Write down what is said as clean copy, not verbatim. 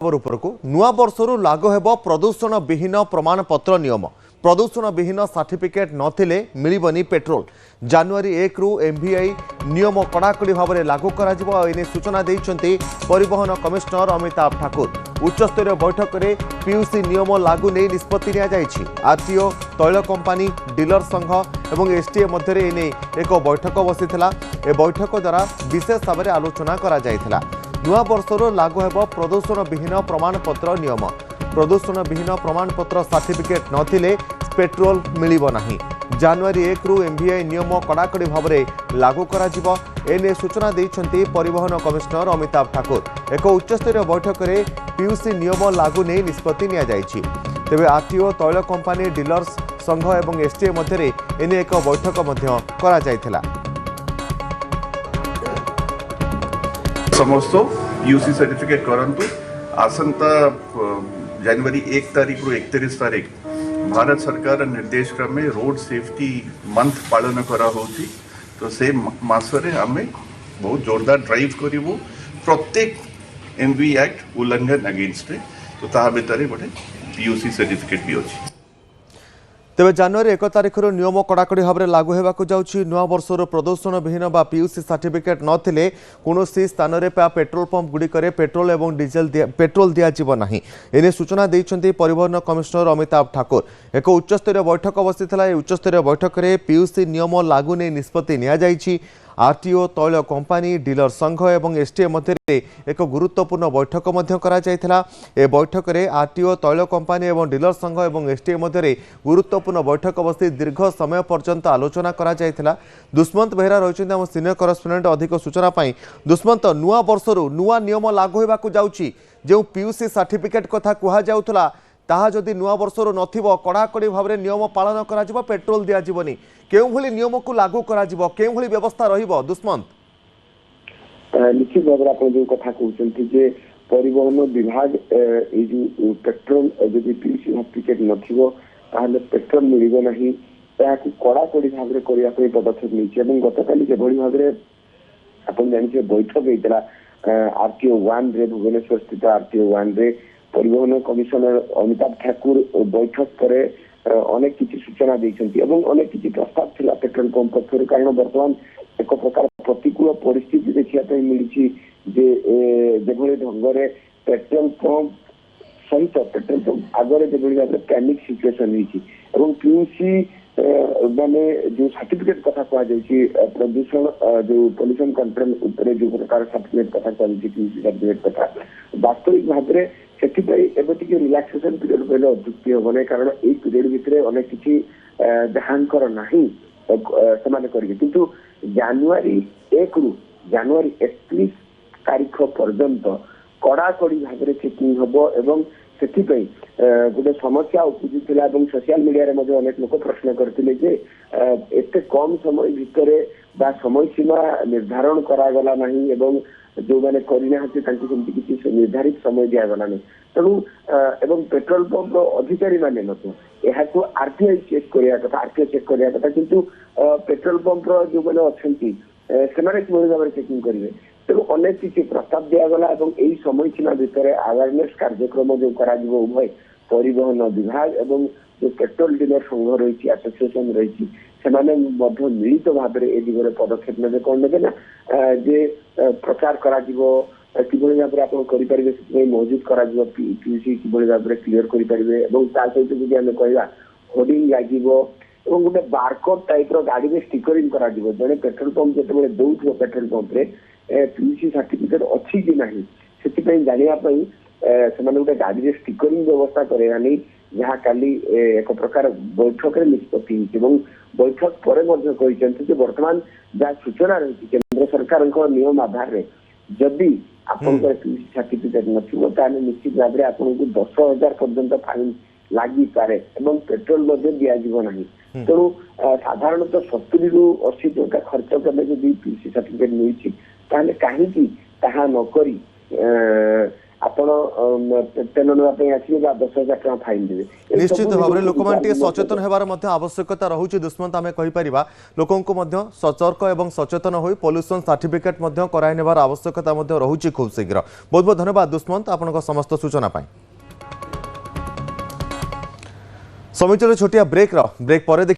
उपरकू नुआ वर्षर लागू हेब प्रदूषण विहीन प्रमाणपत्र नियम प्रदूषण विहीन सर्टिफिकेट नथिले मिलिबनी पेट्रोल जानुआरी 1 रु एमवीआई नियम कड़ाकड़ी भाव में लागू कर सूचना देइछन्ति परिवहन कमिश्नर अमिताभ ठाकुर उच्चस्तरीय बैठक में पीयूसी नियम लागू नहीं निष्पत्ति नि आरटीओ तैल कंपानी डीलर संघ और एसटीए मध्य एक बैठक बसीथिला ए बैठक द्वारा विशेष भाव में आलोचना करा जायथिला। नुआ वर्षर लागू हेब प्रदूषण विहीन प्रमाणपत्र नियम प्रदूषण विहीन प्रमाणपत्र सर्टिफिकेट नथिले पेट्रोल मिलिब नाही। जानुआरी 1 रु एमवीआई नियम कड़ाकड़ी भाव में लागू करा एने सूचना देइछन्ति परिवहन कमिश्नर अमिताभ ठाकुर एक उच्चस्तरीय बैठक में पीयूसी नियम लागू नहीं निष्पत्ति नि जायछि। तेबे आरटीओ तैल कंपानी डीलर्स संघ और एसटीए मध्य एने एक बैठक मध्य करा जायथिला। समस्त यूसी सर्टिफिकेट करंतु आसंता जनवरी 1 तारीख रु 31 तारीख भारत सरकार निर्देश क्रमे रोड सेफ्टी मंथ पालन करा होची। तो से मासरे आमे बहुत जोरदार ड्राइव करिवो प्रत्येक एमवी एक्ट उल्लंघन अगेंस्ट तो ता भितर गोटे पीयूसी सर्टिफिकेट भी अछि। तेज जानुआरी 1 तारिख नियम कड़ाकड़ी भाव में लागू होगा जाऊँगी। नुआ वर्षर प्रदूषण विहीन बा पीयूसी सर्टिफिकेट नथिले कौनसी स्थान में पेट्रोल पंप गुड़िक पेट्रोल और डीजेल पेट्रोल दिज्व ना एने सूचना देइछन्ति परिवहन कमिश्नर अमिताभ ठाकुर एक उच्चस्तरीय बैठक बसीथिला। उच्चस्तरीय बैठक में पीयूसी नियम लागू नहीं निष्पत्ति नि आरटीओ तैल कंपानी डीलर संघ और एसटीए मध्य एक गुरुत्वपूर्ण बैठक ए बैठक में आरटीओ तैल कंपानी और डीलर संघ और एसटीए मध्य गुरुत्वपूर्ण बैठक बसी दीर्घ समय पर्यंत आलोचना करा। दुष्मंत बेहरा रही आम सीनियर करस्पोंडेंट अधिक सूचना दुष्मंत नुआ वर्षर नुआ नियम लागू होगा जाऊँगी जो पीयूसी सर्टिफिकेट कथा कहुला ताहा जदि नुआ वर्षर नथिबो कड़ाकड़ी भाव में नियम पालन करा पेट्रोल दिज्वनी केउ भली नियम को लागू करा केउ भली व्यवस्था रहिबो दुष्मंत निश्चित भाव में आप जो कथा कहते जे परिवहन विभाग जो पेट्रोल जदि पीयूसी सर्टिफिकेट नथिबो ताहले पेट्रोल मिलिबो नाही ताकि कड़ाकड़ी भाव में करबा पई पदक्षेप नहीं एवं गतकाली जेभली भाव में अपन जानिछे बैठक होइतला आरटीओ 1 रे भुवनेश्वर स्थित आरटीओ 1 रे परिवहन कमिशनर अमिताभ ठाकुर बैठक पर अनेक किसी सूचना देइछन्ति एवं अनेक किसी प्रस्ताव थिला पेट्रोल पंप पक्षर कारण वर्तमान एक प्रकार प्रतिकूल परिस्थिति देखिया पई मिलिछि जे जेभली ढंगरे पेट्रोल पंप सहित पेट्रोल पंप आगरे जेभली भाबरे पैनिक सिचुएशन हिछि एवं पीयूसी माने जो सर्टिफिकेट कथा कहा जाइछि प्रदूषण जो पोल्यूशन कंट्रोल ऊपर जो प्रकार सर्टिफिकेट कथा चलछि पीयूसी सर्टिफिकेट कथा वास्तविक भाबरे रिलैक्सेशन पीरियड पहले अद्युक्ति हम ना कारण ये पीरियड भितर अनेक किसी जहांकर नहीं किंतु जानुआरी 1 रु जानुआरी 31 तारीख पर्यंत कड़ाकड़ी भाव में चेकिंग हम एवं से गोटे समस्या उपजुला सोशल मीडिया रे अनेक लोक प्रश्न करते एत कम समय भितर समय सीमा निर्धारण करागला नहीं एवं जो मैंने करना किसी निर्धारित समय दिगला नहीं तेणु एवं पेट्रोल पंप अधिकारी माने को आरटीआई चेक करने कथा आरटीआई चेक करने कथा किंतु पेट्रोल पंप जो मैंने अच्छा से भाव में चेकिंग करेंगे तेणु अनेक किसी प्रस्ताव दिगला यही समय सीमा भितर अवेयरनेस कार्यक्रम जो करा उभय परिवहन विभाग एवं जो पेट्रोल डीलर संघ रही एसोसिएशन रही मिलित भाव में ए दिगरे पदक्षेप ने कौन ने ना जे प्रचार करा किभली भाव में आप करें मौजूद करा पीयूसी किभली भाव में क्लीयर करेंगे सहित जब आम कह होर्डिंग लगे गोटे बारकोड टाइप गाड़ी में स्टिकरिंग करा जड़े पेट्रोल पंप जो दौर पेट्रोल पंप रे पीयूसी सर्टिफिकेट अच्छी कि नहीं से जानापी से गोटे गाड़ी में स्टिकरिंग व्यवस्था करेगा नहीं जहाँ काली एक प्रकार बैठक निष्पत्ति बैठक पर वर्तमान जहाँ सूचना रही केंद्र सरकार नियम आधार में जदि आपंकर पीयूसी सर्टिफिकेट नथिबो निश्चित भाव में आपको 10,000 पर्यंत फाइन लगी पारे एवं पेट्रोल दिज्व ना तेणु साधारणतः 70 रु 80 टंका खर्च कले जब पीयूसी सर्टिफिकेट मिली कहीं नक ଆପଣ ତେଲ ନେବା ପାଇଁ ଆସିବେ ବା 10,000 ଟଙ୍କା ଫାଇନ ଦେବେ। निश्चित भाव में लोक मैंने सचेतन होबार मध्य आवश्यकता रहुछि दुष्मंत आमे कहि परिबा लोकंकु मध्य सतर्क एवं सचेतन होई पोल्यूशन सर्टिफिकेट मध्य कराइ नेबार आवश्यकता मध्य रहुछि खूब शीघ्र। बहुत बहुत धन्यवाद दुष्मंत आपनका समस्त सूचना पाई। समिचर छोटिया ब्रेक पर